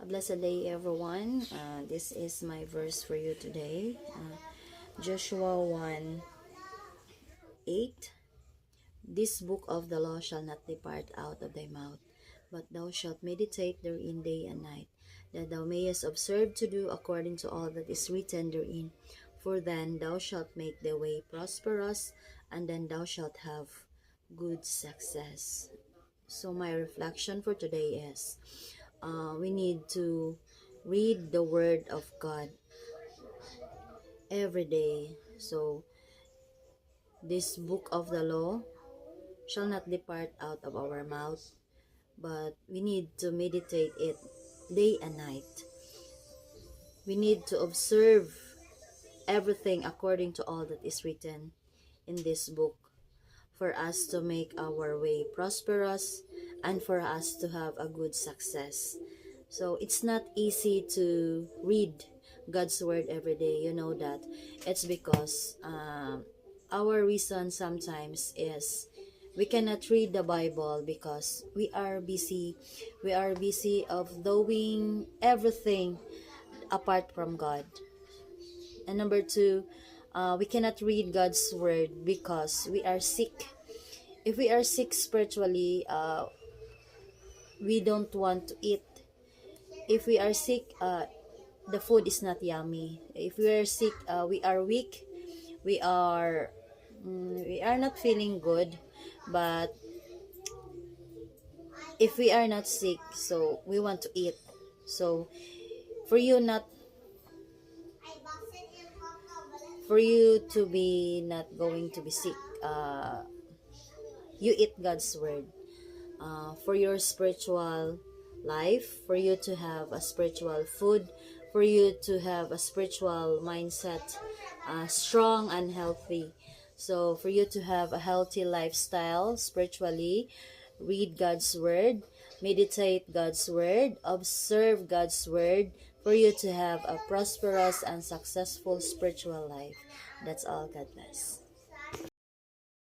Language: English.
Blessed day, everyone. This is my verse for you today. Joshua 1:8. This book of the law shall not depart out of thy mouth, but thou shalt meditate therein day and night, that thou mayest observe to do according to all that is written therein. For then thou shalt make thy way prosperous, and then thou shalt have good success. So my reflection for today is, we need to read the Word of God every day. So this book of the law shall not depart out of our mouth, but we need to meditate it day and night. We need to observe everything according to all that is written in this book, for us to make our way prosperous and for us to have a good success. So it's not easy to read God's word every day. You know that. It's because our reason sometimes is we cannot read the Bible because we are busy. We are busy of doing everything apart from God. And number two, we cannot read God's word because we are sick. If we are sick spiritually, we don't want to eat. If we are sick, the food is not yummy. If we are sick, we are weak. We are not feeling good. But if we are not sick, so we want to eat. So for you to be not going to be sick, you eat God's word. For your spiritual life, for you to have a spiritual food, for you to have a spiritual mindset, strong and healthy. So for you to have a healthy lifestyle spiritually, read God's word, meditate God's word, observe God's word, for you to have a prosperous and successful spiritual life. That's all. God bless.